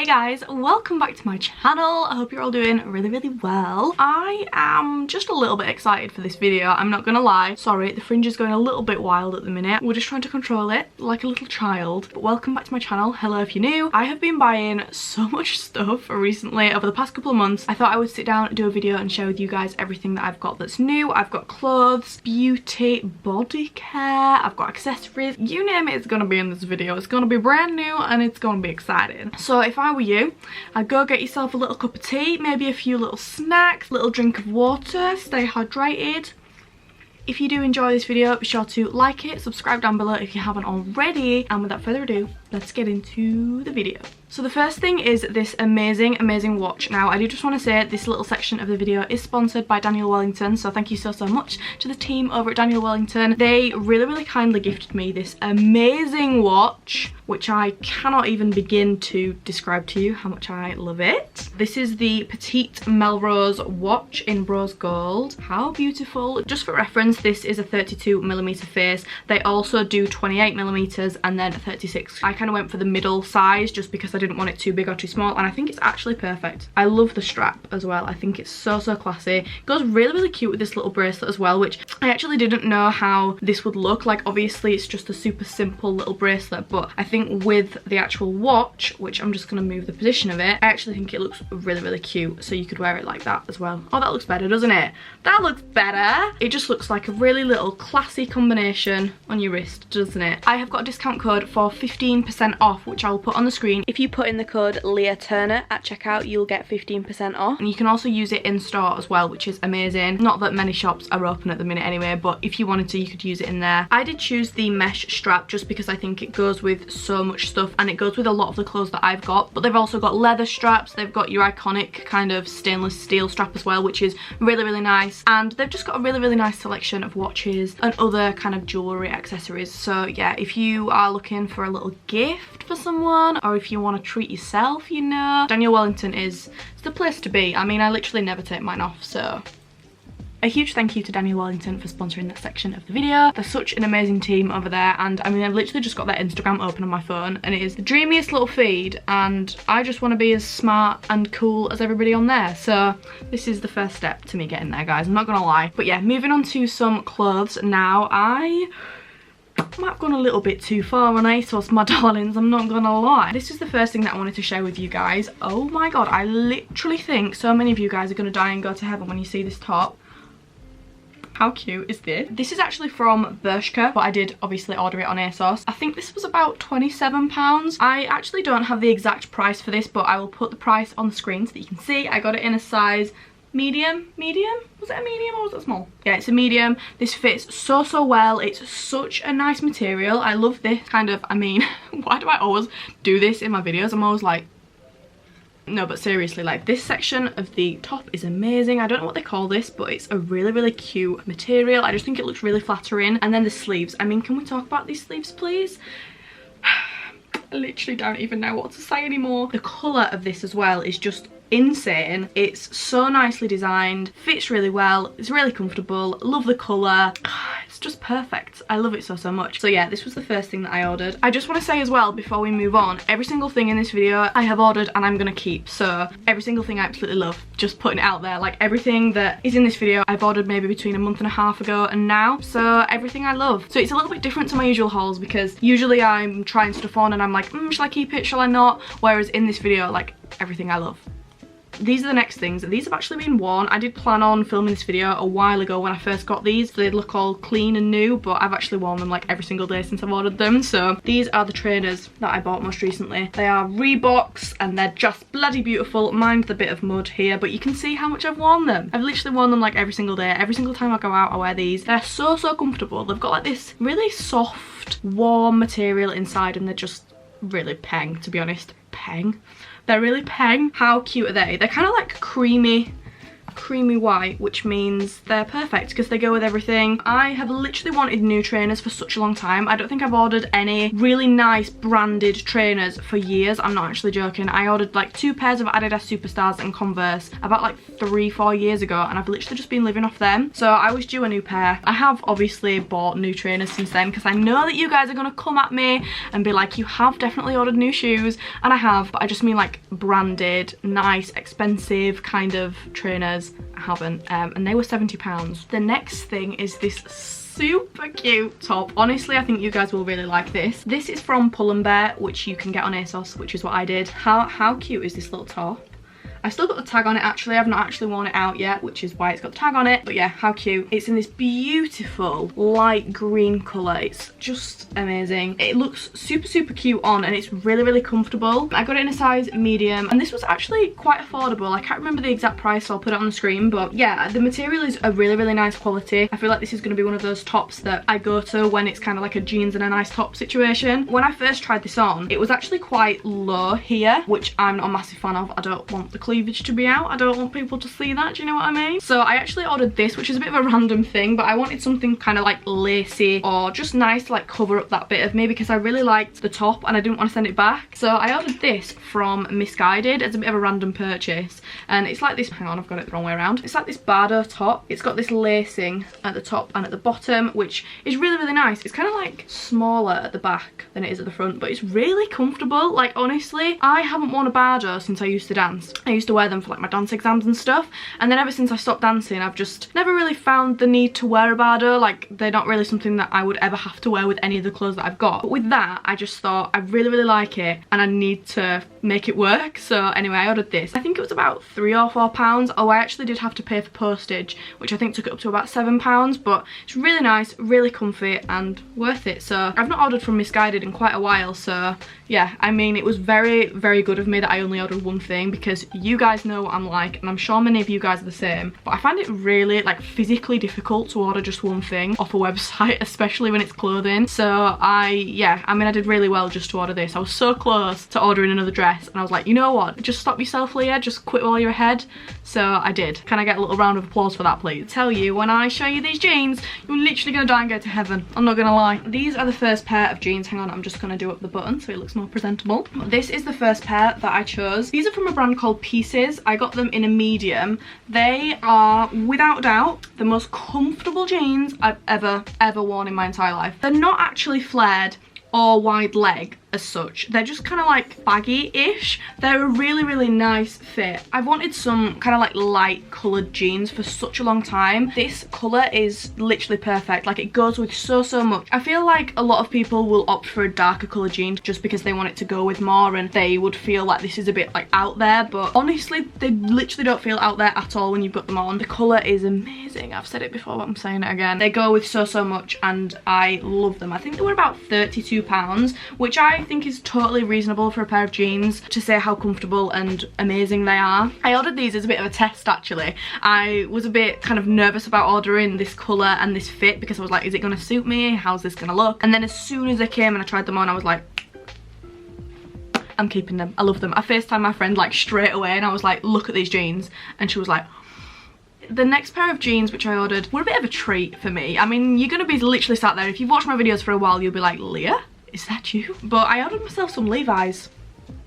Hey guys, welcome back to my channel. I hope you're all doing really well. I am just a little bit excited for this video, I'm not gonna lie. Sorry, the fringe is going a little bit wild at the minute. We're just trying to control it like a little child. But welcome back to my channel. Hello if you're new. I have been buying so much stuff recently over the past couple of months. I thought I would sit down and do a video and share with you guys everything that I've got that's new. I've got clothes, beauty, body care, I've got accessories. You name it, it's gonna be in this video. It's gonna be brand new and it's gonna be exciting. So if I were you, I'd go get yourself a little cup of tea, maybe a few little snacks, little drink of water, stay hydrated. If you do enjoy this video, be sure to like it, subscribe down below if you haven't already, and without further ado, let's get into the video. So the first thing is this amazing watch. Now I do just want to say this little section of the video is sponsored by Daniel Wellington, so thank you so much to the team over at Daniel Wellington. They really kindly gifted me this amazing watch, which I cannot even begin to describe to you how much I love it. This is the Petite Melrose watch in rose gold. How beautiful. Just for reference, this is a 32mm face. They also do 28mm and then 36. I kind of went for the middle size just because I didn't want it too big or too small, and I think it's actually perfect. I love the strap as well. I think it's so classy. It goes really cute with this little bracelet as well, which I actually didn't know how this would look. Like obviously it's just a super simple little bracelet, but I think with the actual watch, which I'm just going to move the position of it, I actually think it looks really cute, so you could wear it like that as well. Oh, that looks better, doesn't it? That looks better. It just looks like a really little classy combination on your wrist, doesn't it? I have got a discount code for 15% off, which I will put on the screen. If you put in the code leahturner at checkout, you'll get 15% off, and you can also use it in store as well, which is amazing. Not that many shops are open at the minute anyway, but if you wanted to, you could use it in there. I did choose the mesh strap just because I think it goes with so much stuff, and it goes with a lot of the clothes that I've got. But they've also got leather straps, they've got your iconic kind of stainless steel strap as well, which is really nice, and they've just got a really nice selection of watches and other kind of jewelry accessories. So yeah, if you are looking for a little gift for someone, or if you want to treat yourself, you know, Daniel Wellington is the place to be. I mean, I literally never take mine off, so a huge thank you to Daniel Wellington for sponsoring that section of the video. They're such an amazing team over there, and I mean, I've literally just got their Instagram open on my phone, and it is the dreamiest little feed, and I just want to be as smart and cool as everybody on there. So this is the first step to me getting there, guys, I'm not gonna lie. But yeah, moving on to some clothes now. I might have gone a little bit too far on Asos, my darlings, I'm not gonna lie. This is the first thing that I wanted to share with you guys. Oh my god, I literally think so many of you guys are gonna die and go to heaven when you see this top. How cute is this? This is actually from Bershka, but I did obviously order it on Asos. I think this was about £27. I actually don't have the exact price for this, but I will put the price on the screen so that you can see. I got it in a size medium? Was it a medium or was it small? Yeah, it's a medium. This fits so well. It's such a nice material. I love this kind of, I mean, why do I always do this in my videos? I'm always like, no, but seriously, like this section of the top is amazing. I don't know what they call this, but it's a really cute material. I just think it looks really flattering. And then the sleeves. I mean, can we talk about these sleeves, please? I literally don't even know what to say anymore. The colour of this as well is just insane. It's so nicely designed, fits really well, it's really comfortable, love the colour. It's just perfect. I love it so much. So yeah, this was the first thing that I ordered. I just want to say as well, before we move on, every single thing in this video I have ordered and I'm gonna keep. So every single thing I absolutely love, just putting it out there. Like everything that is in this video I've ordered maybe between a month and a half ago and now, so everything I love. So it's a little bit different to my usual hauls because usually I'm trying stuff on and I'm like, shall I keep it, shall I not? Whereas in this video, like everything I love. These are the next things. These have actually been worn. I did plan on filming this video a while ago when I first got these, so they'd look all clean and new, but I've actually worn them like every single day since I've ordered them. So these are the trainers that I bought most recently. They are Reeboks and they're just bloody beautiful. Mind the bit of mud here, but you can see how much I've worn them. I've literally worn them like every single day. Every single time I go out I wear these. They're so comfortable. They've got like this really soft, warm material inside, and they're just really peng, to be honest. Peng. They're really peng. How cute are they? They're kind of like creamy creamy white, which means they're perfect because they go with everything. I have literally wanted new trainers for such a long time. I don't think I've ordered any really nice branded trainers for years. I'm not actually joking. I ordered like 2 pairs of Adidas Superstars and Converse about like 3-4 years ago, and I've literally just been living off them. So I was due a new pair. I have obviously bought new trainers since then because I know that you guys are going to come at me and be like, you have definitely ordered new shoes, and I have, but I just mean like branded, nice, expensive kind of trainers. I haven't, and they were £70. The next thing is this super cute top. Honestly, I think you guys will really like this. This is from Pull & Bear, which you can get on Asos, which is what I did. How cute is this little top? I still got the tag on it actually. I've not actually worn it out yet, which is why it's got the tag on it. But yeah, how cute. It's in this beautiful light green colour. It's just amazing. It looks super, super cute on, and it's really, really comfortable. I got it in a size medium, and this was actually quite affordable. I can't remember the exact price, so I'll put it on the screen. But yeah, the material is a really, really nice quality. I feel like this is going to be one of those tops that I go to when it's kind of like a jeans and a nice top situation. When I first tried this on, it was actually quite low here, which I'm not a massive fan of. I don't want the cleavage to be out. I don't want people to see that, do you know what I mean? So I actually ordered this, which is a bit of a random thing, but I wanted something kind of like lacy or just nice to like cover up that bit of me because I really liked the top and I didn't want to send it back. So I ordered this from Misguided as a bit of a random purchase, and it's like this, hang on, I've got it the wrong way around. It's like this Bardo top. It's got this lacing at the top and at the bottom, which is really, really nice. It's kind of like smaller at the back than it is at the front, but it's really comfortable. Like honestly, I haven't worn a Bardo since I used to dance. I used to wear them for like my dance exams and stuff, and then ever since I stopped dancing I've just never really found the need to wear a Bardo. Like they're not really something that I would ever have to wear with any of the clothes that I've got, but with that I just thought I really, really like it and I need to make it work. So anyway, I ordered this. I think it was about £3 or £4. Oh, I actually did have to pay for postage, which I think took it up to about £7, but it's really nice, really comfy and worth it. So I've not ordered from Misguided in quite a while, so yeah, I mean, it was very, very good of me that I only ordered one thing because you guys know what I'm like, and I'm sure many of you guys are the same, but I find it really like physically difficult to order just one thing off a website, especially when it's clothing. So yeah, I mean, I did really well just to order this. I was so close to ordering another dress and I was like, you know what, just stop yourself, Leah, just quit while you're ahead. So I did. Can I get a little round of applause for that, please? I tell you, when I show you these jeans, you're literally gonna die and go to heaven. I'm not gonna lie. These are the first pair of jeans. Hang on, I'm just gonna do up the button so it looks more presentable. This is the first pair that I chose. These are from a brand called Pieces. I got them in a medium. They are without doubt the most comfortable jeans I've ever worn in my entire life. They're not actually flared or wide leg as such. They're just kind of like baggy-ish. They're a really, really nice fit. I've wanted some kind of like light coloured jeans for such a long time. This colour is literally perfect. Like it goes with so much. I feel like a lot of people will opt for a darker colour jean just because they want it to go with more and they would feel like this is a bit like out there, but honestly they literally don't feel out there at all when you've got them on. The colour is amazing. I've said it before but I'm saying it again. They go with so much and I love them. I think they were about £32, which I think is totally reasonable for a pair of jeans, to say how comfortable and amazing they are. I ordered these as a bit of a test actually. I was a bit kind of nervous about ordering this colour and this fit because I was like, is it going to suit me? How's this going to look? And then as soon as they came and I tried them on, I was like, I'm keeping them. I love them. I FaceTimed my friend like straight away and I was like, look at these jeans, and she was like, the next pair of jeans which I ordered were a bit of a treat for me. I mean, you're going to be literally sat there, if you've watched my videos for a while, you'll be like, Leah, is that you? But I ordered myself some Levi's.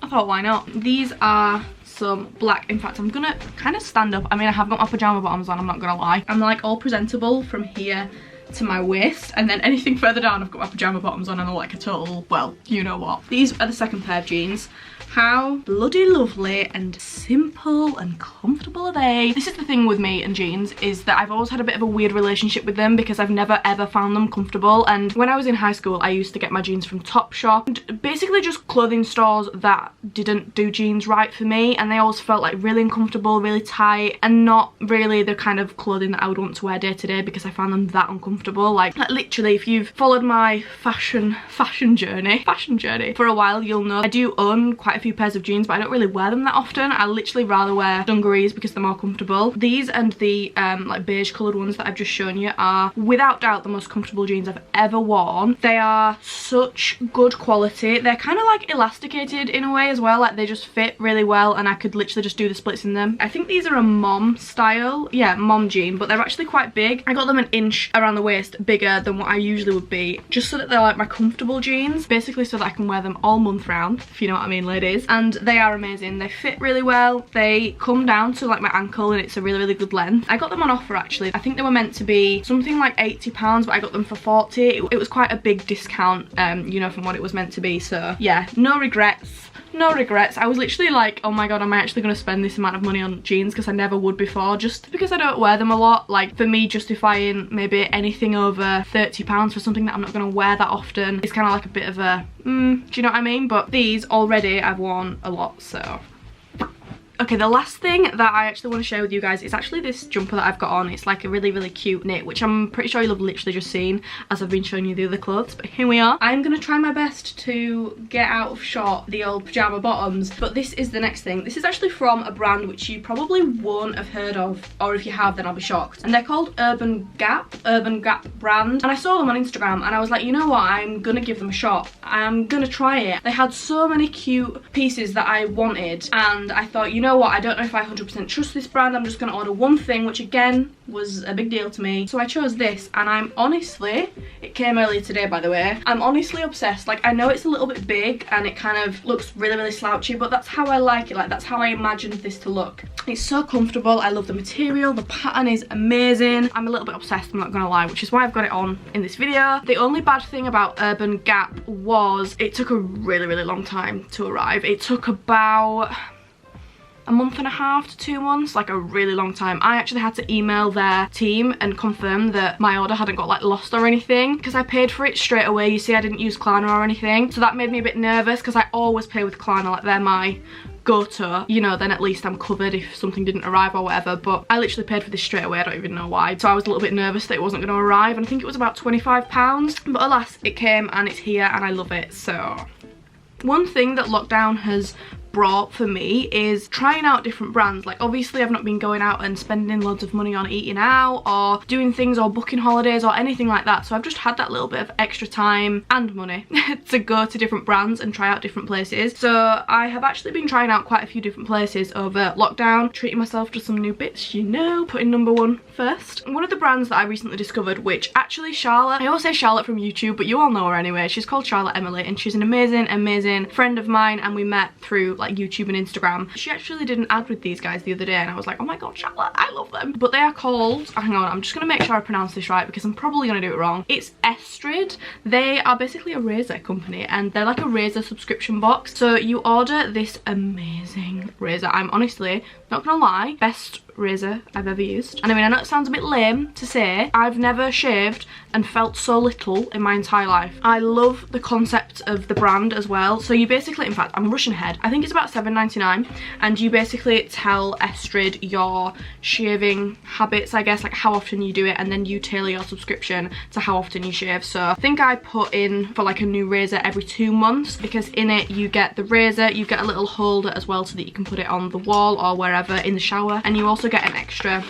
I thought, why not? These are some black, in fact I'm gonna kind of stand up. I mean, I have got my pajama bottoms on, I'm not gonna lie. I'm like all presentable from here to my waist, and then anything further down I've got my pajama bottoms on and I'm like a total, well, you know what. These are the second pair of jeans. How bloody lovely and simple and comfortable are they? This is the thing with me and jeans, is that I've always had a bit of a weird relationship with them because I've never ever found them comfortable. And when I was in high school I used to get my jeans from Topshop, and basically just clothing stores that didn't do jeans right for me, and they always felt like really uncomfortable, really tight, and not really the kind of clothing that I would want to wear day to day because I found them that uncomfortable. Like literally, if you've followed my fashion journey for a while, you'll know I do own quite quite a few pairs of jeans, but I don't really wear them that often. I literally rather wear dungarees because they're more comfortable. These and the like beige coloured ones that I've just shown you are without doubt the most comfortable jeans I've ever worn. They are such good quality. They're kind of like elasticated in a way as well, like they just fit really well, and I could literally just do the splits in them. I think these are a mom style, yeah, mom jean, but they're actually quite big. I got them an inch around the waist bigger than what I usually would be, just so that they're like my comfortable jeans, basically so that I can wear them all month round, if you know what I mean, ladies. And they are amazing. They fit really well. They come down to like my ankle, and it's a really good length. I got them on offer actually. I think they were meant to be something like £80, but I got them for 40. It was quite a big discount, you know, from what it was meant to be. So yeah, no regrets. No regrets. I was literally like, oh my god, am I actually going to spend this amount of money on jeans, because I never would before, just because I don't wear them a lot. Like, for me, justifying maybe anything over £30 for something that I'm not going to wear that often is kind of like a bit of a do you know what I mean? But these already I've worn a lot, so okay, the last thing that I actually want to share with you guys is actually this jumper that I've got on. It's like a really cute knit, which I'm pretty sure you'll have literally just seen as I've been showing you the other clothes, but here we are. I'm going to try my best to get out of shot the old pyjama bottoms, but this is the next thing. This is actually from a brand which you probably won't have heard of, or if you have, then I'll be shocked. And they're called Urban Gap brand. And I saw them on Instagram and I was like, you know what, I'm going to give them a shot. I'm going to try it. They had so many cute pieces that I wanted, and I thought, you know what, I don't know if I 100% trust this brand. I'm just going to order one thing, which again was a big deal to me. So I chose this, and I'm honestly, it came earlier today by the way, I'm honestly obsessed. Like, I know it's a little bit big and it kind of looks really slouchy, but that's how I like it. Like, that's how I imagined this to look. It's so comfortable. I love the material. The pattern is amazing. I'm a little bit obsessed, I'm not gonna lie, which is why I've got it on in this video. The only bad thing about Urban Gap was it took a really long time to arrive. It took about a month and a half to 2 months, like a really long time. I actually had to email their team and confirm that my order hadn't got like lost or anything, because I paid for it straight away. You see, I didn't use Klarna or anything, so that made me a bit nervous, because I always pay with Klarna, like they're my go-to, you know, then at least I'm covered if something didn't arrive or whatever. But I literally paid for this straight away. I don't even know why, so I was a little bit nervous that it wasn't going to arrive, and I think it was about £25, but alas, it came and it's here and I love it. So one thing that lockdown has brought for me is trying out different brands. Like, obviously I've not been going out and spending loads of money on eating out or doing things or booking holidays or anything like that, so I've just had that little bit of extra time and money to go to different brands and try out different places. So I have actually been trying out quite a few different places over lockdown, treating myself to some new bits, you know, putting number one first. One of the brands that I recently discovered, which actually Sharla, I always say Charlotte from YouTube, but you all know her anyway, she's called Charlotte Emily, and she's an amazing friend of mine, and we met through like YouTube and Instagram. She actually did an ad with these guys the other day, and I was like, oh my god, Sharla, I love them. But they are called, hang on, I'm just gonna make sure I pronounce this right because I'm probably gonna do it wrong. It's Estrid. They are basically a razor company, and they're like a razor subscription box. So you order this amazing razor. I'm honestly not gonna lie, best razor I've ever used. And I mean, I know it sounds a bit lame to say, I've never shaved and felt so little in my entire life. I love the concept of the brand as well. So you basically, in fact, I'm rushing ahead, I think it's about £7.99, and you basically tell Estrid your shaving habits, I guess, like how often you do it, and then you tailor your subscription to how often you shave. So I think I put in for like a new razor every 2 months, because in it you get the razor, you get a little holder as well so that you can put it on the wall or wherever in the shower, and you also get an extra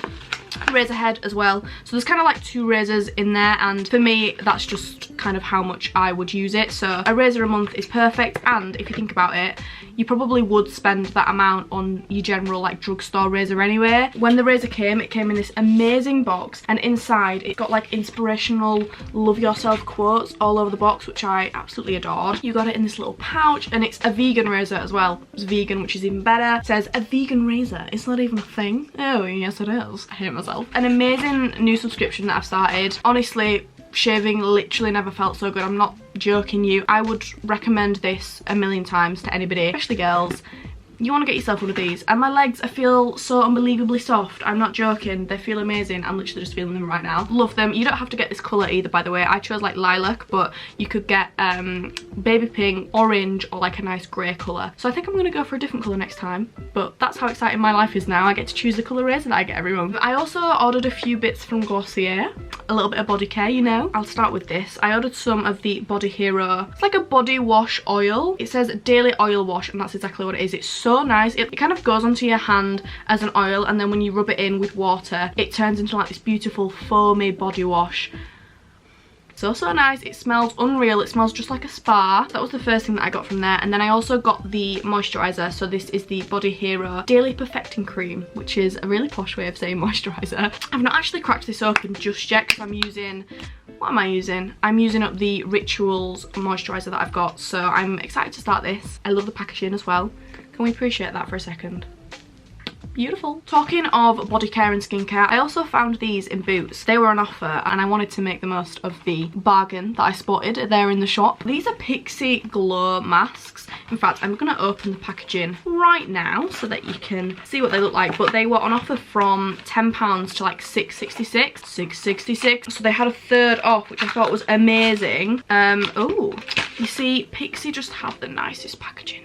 razor head as well. So there's kind of like 2 razors in there, and for me that's just kind of how much I would use it. So a razor a month is perfect, and if you think about it, you probably would spend that amount on your general like drugstore razor anyway. When the razor came, it came in this amazing box, and inside it got like inspirational love yourself quotes all over the box, which I absolutely adored. You got it in this little pouch, and it's a vegan razor as well. It's vegan, which is even better. It says a vegan razor, it's not even a thing. Oh yes it is. I hate myself. An amazing new subscription that I've started. Honestly, shaving literally never felt so good. I'm not joking you. I would recommend this a million times to anybody, especially girls. you want to get yourself one of these. And my legs, I feel so unbelievably soft. I'm not joking. They feel amazing. I'm literally just feeling them right now. Love them. You don't have to get this colour either, by the way. I chose like lilac, but you could get baby pink, orange, or like a nice grey colour. So I think I'm going to go for a different colour next time. But that's how exciting my life is now. I get to choose the colour razor that I get every month. I also ordered a few bits from Glossier. A little bit of body care, you know. I'll start with this. I ordered some of the Body Hero. It's like a body wash oil. It says daily oil wash, and that's exactly what it is. It's so nice. It kind of goes onto your hand as an oil, and then when you rub it in with water, it turns into like this beautiful foamy body wash. So nice. It smells unreal. It smells just like a spa. That was the first thing that I got from there. And then I also got the moisturiser. So this is the Body Hero Daily Perfecting Cream, which is a really posh way of saying moisturiser. I've not actually cracked this open just yet because I'm using... What am I using? I'm using up the Rituals moisturiser that I've got. So I'm excited to start this. I love the packaging as well. Can we appreciate that for a second? Beautiful. Talking of body care and skincare, I also found these in Boots. They were on offer and I wanted to make the most of the bargain that I spotted there in the shop. These are Pixie Glow masks. In fact, I'm going to open the packaging right now so that you can see what they look like. But they were on offer from £10 to like £6.66. £6.66. So they had a third off, which I thought was amazing. Oh, you see, Pixie just have the nicest packaging.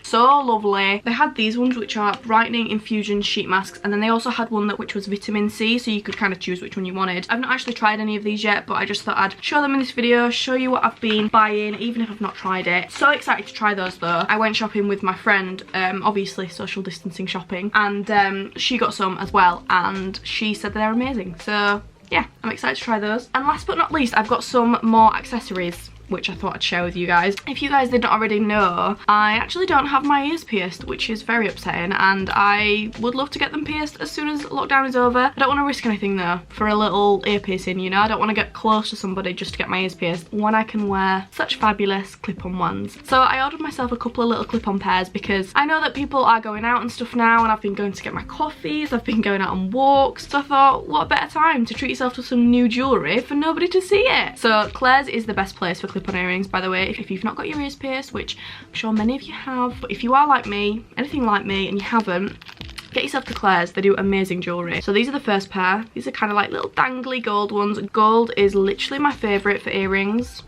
So lovely. They had these ones which are brightening infusion sheet masks, and then they also had one which was vitamin C, so you could kind of choose which one you wanted. I've not actually tried any of these yet, but I just thought I'd show them in this video, show you what I've been buying even if I've not tried it. So excited to try those though. I went shopping with my friend, obviously social distancing shopping, and she got some as well, and she said they're amazing. So yeah, I'm excited to try those. And last but not least, I've got some more accessories which I thought I'd share with you guys. If you guys didn't already know, I actually don't have my ears pierced, which is very upsetting, and I would love to get them pierced as soon as lockdown is over. I don't want to risk anything though for a little ear piercing, you know. I don't want to get close to somebody just to get my ears pierced when I can wear such fabulous clip-on ones. So I ordered myself a couple of little clip-on pairs because I know that people are going out and stuff now, and I've been going to get my coffees, I've been going out on walks, so I thought what a better time to treat yourself to some new jewellery for nobody to see it. So Claire's is the best place for clip-on earrings, by the way, if you've not got your ears pierced, which I'm sure many of you have. But if you are like me, anything like me, and you haven't, get yourself to Claire's. They do amazing jewellery. So these are the first pair. These are kind of like little dangly gold ones. Gold is literally my favourite for earrings.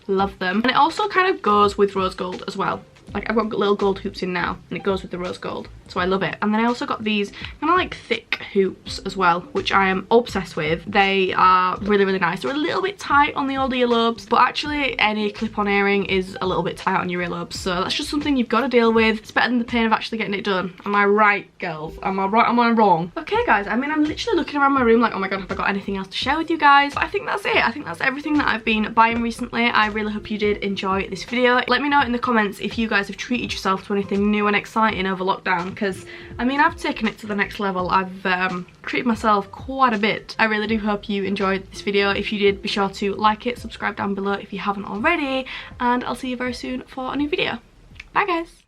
Love them. And it also kind of goes with rose gold as well. Like I've got little gold hoops in now, and it goes with the rose gold. So I love it. And then I also got these kind of like thick hoops as well, which I am obsessed with. They are really, really nice. They're a little bit tight on the old earlobes, but actually any clip-on earring is a little bit tight on your earlobes. So that's just something you've got to deal with. It's better than the pain of actually getting it done. Am I right, girls? Am I right? Am I wrong? Okay, guys, I mean, I'm literally looking around my room like, oh my god, have I got anything else to share with you guys? But I think that's it. I think that's everything that I've been buying recently. I really hope you did enjoy this video. Let me know in the comments if you guys have treated yourself to anything new and exciting over lockdown, because I mean, I've taken it to the next level. I've treated myself quite a bit. I really do hope you enjoyed this video. If you did, be sure to like it, subscribe down below if you haven't already, and I'll see you very soon for a new video. Bye guys.